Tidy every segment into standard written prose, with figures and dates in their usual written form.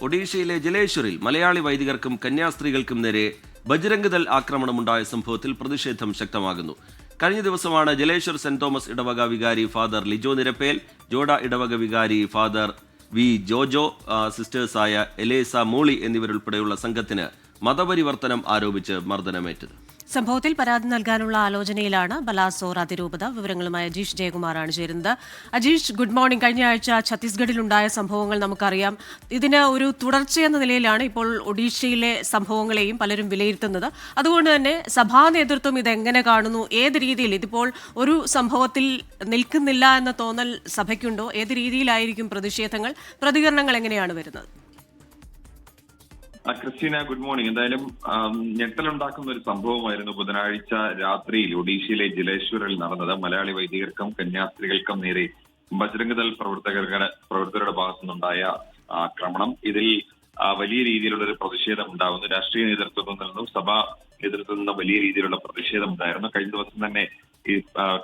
ഒഡീഷയിലെ ജലേശ്വറിൽ മലയാളി വൈദികർക്കും കന്യാസ്ത്രീകൾക്കും നേരെ ബജ്രംഗ് ദൾ ആക്രമണമുണ്ടായ സംഭവത്തിൽ പ്രതിഷേധം ശക്തമാകുന്നു. കഴിഞ്ഞ ദിവസമാണ് ജലേശ്വർ സെന്റ് തോമസ് ഇടവക വികാരി ഫാദർ ലിജോ നിരപ്പേൽ, ജോഡ ഇടവക വികാരി ഫാദർ വി ജോജോ, സിസ്റ്റേഴ്സായ എലേസ മോളി എന്നിവരുൾപ്പെടെയുള്ള സംഘത്തിന് മതപരിവർത്തനം ആരോപിച്ച് മർദ്ദനമേറ്റത്. സംഭവത്തിൽ പരാതി നൽകാനുള്ള ആലോചനയിലാണ് ബലാസോർ അതിരൂപത. വിവരങ്ങളുമായി അജീഷ് ജയകുമാറാണ് ചേരുന്നത്. Ajeesh, good morning. കഴിഞ്ഞ ആഴ്ച ഛത്തീസ്ഗഡിലുണ്ടായ സംഭവങ്ങൾ നമുക്കറിയാം. ഇതിന് ഒരു തുടർച്ചയെന്ന നിലയിലാണ് ഇപ്പോൾ ഒഡീഷയിലെ സംഭവങ്ങളെയും പലരും വിലയിരുത്തുന്നത്. അതുകൊണ്ട് തന്നെ സഭാ നേതൃത്വം ഇതെങ്ങനെ കാണുന്നു? ഏത് രീതിയിൽ ഇതിപ്പോൾ ഒരു സംഭവത്തിൽ നിൽക്കുന്നില്ല എന്ന തോന്നൽ സഭയ്ക്കുണ്ടോ? ഏത് രീതിയിലായിരിക്കും പ്രതിഷേധങ്ങൾ, പ്രതികരണങ്ങൾ എങ്ങനെയാണ് വരുന്നത്? Christina, good morning. എന്തായാലും ഞെട്ടലുണ്ടാക്കുന്ന ഒരു സംഭവമായിരുന്നു ബുധനാഴ്ച രാത്രിയിൽ ഒഡീഷയിലെ ജലേശ്വറിൽ നടന്നത്. മലയാളി വൈദികർക്കും കന്യാസ്ത്രീകൾക്കും നേരെ ബജ്രംഗ് ദൾ പ്രവർത്തകരുടെ ഭാഗത്തുനിന്നുണ്ടായ ആക്രമണം. ഇതിൽ വലിയ രീതിയിലുള്ള ഒരു പ്രതിഷേധം ഉണ്ടാകുന്നു. രാഷ്ട്രീയ നേതൃത്വത്തിൽ നിന്നും സഭാ നേതൃത്വത്തിൽ നിന്നും വലിയ രീതിയിലുള്ള പ്രതിഷേധം ഉണ്ടായിരുന്നു. കഴിഞ്ഞ ദിവസം തന്നെ ഈ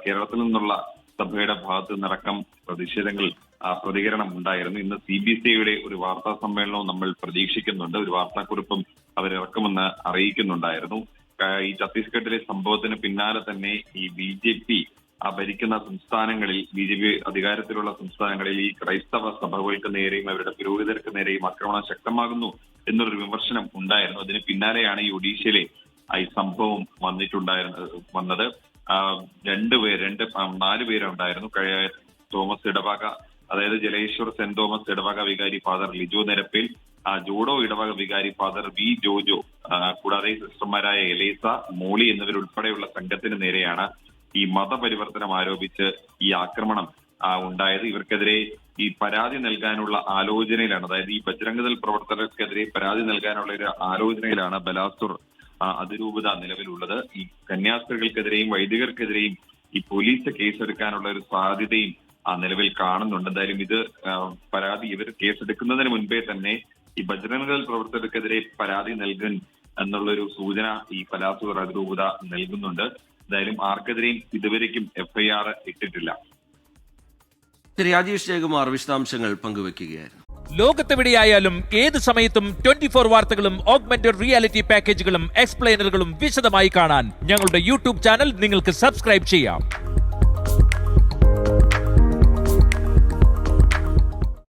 കേരളത്തിൽ നിന്നുള്ള സഭയുടെ ഭാഗത്ത് നിന്നടക്കം പ്രതികരണം ഉണ്ടായിരുന്നു. ഇന്ന് CBCയുടെ ഒരു വാർത്താ സമ്മേളനവും നമ്മൾ പ്രതീക്ഷിക്കുന്നുണ്ട്. ഒരു വാർത്താക്കുറിപ്പും അവരിറക്കുമെന്ന് അറിയിക്കുന്നുണ്ടായിരുന്നു. ഈ ഛത്തീസ്ഗഡിലെ സംഭവത്തിന് പിന്നാലെ തന്നെ ഈ BJP ഭരിക്കുന്ന സംസ്ഥാനങ്ങളിൽ, BJP അധികാരത്തിലുള്ള സംസ്ഥാനങ്ങളിൽ ഈ ക്രൈസ്തവ സഭകൾക്ക് നേരെയും അവരുടെ പുരോഹിതർക്ക് നേരെയും ആക്രമണം ശക്തമാകുന്നു എന്നൊരു വിമർശനം ഉണ്ടായിരുന്നു. അതിന് പിന്നാലെയാണ് ഈ ഒഡീഷയിലെ ഈ സംഭവം വന്നത്. 4 പേരുണ്ടായിരുന്നു. തോമസ് ഇടവക, അതായത് ജലേശ്വർ സെന്റ് തോമസ് ഇടവക വികാരി ഫാദർ ലിജോ നിരപ്പേൽ, ജോഡോ ഇടവക വികാരി ഫാദർ വി ജോജോ, കൂടാതെ സിസ്റ്റർമാരായ എലേസ മോളി എന്നിവരുൾപ്പെടെയുള്ള സംഘത്തിന് നേരെയാണ് ഈ മതപരിവർത്തനം ആരോപിച്ച് ഈ ആക്രമണം ഉണ്ടായത്. ഇവർക്കെതിരെ ഈ പരാതി നൽകാനുള്ള ആലോചനയിലാണ്, അതായത് ഈ ബജ്രംഗ് ദൾ പ്രവർത്തകർക്കെതിരെ പരാതി നൽകാനുള്ള ഒരു ആലോചനയിലാണ് ബലാസോർ അതിരൂപത നിലവിലുള്ളത്. ഈ കന്യാസ്ത്രീകൾക്കെതിരെയും വൈദികർക്കെതിരെയും ഈ പോലീസ് കേസെടുക്കാനുള്ള ഒരു സാധ്യതയും നിലവിൽ കാണുന്നുണ്ട്. എന്തായാലും ഇവർ കേസെടുക്കുന്നതിന് മുൻപേ തന്നെ ഈ ബജ്രംഗ് ദൾ പ്രവർത്തകർക്കെതിരെ പരാതി നൽകാൻ എന്നുള്ളൊരു സൂചന ഈ ബലാസോർ അതിരൂപത നൽകുന്നുണ്ട്. എന്തായാലും ആർക്കെതിരെയും ഇതുവരേക്കും FIR ഇട്ടിട്ടില്ല. രാജേഷ് ജയകുമാർ വിശദാംശങ്ങൾ പങ്കുവെക്കുകയായിരുന്നു. ലോകത്തെവിടെയായാലും ഏത് സമയത്തും 24 വാർത്തകളും ഓഗ്മെന്റഡ് റിയാലിറ്റി പാക്കേജുകളും എക്സ്പ്ലെയിനറുകളും വിശദമായി കാണാൻ ഞങ്ങളുടെ YouTube ചാനൽ നിങ്ങൾക്ക് സബ്സ്ക്രൈബ് ചെയ്യാം.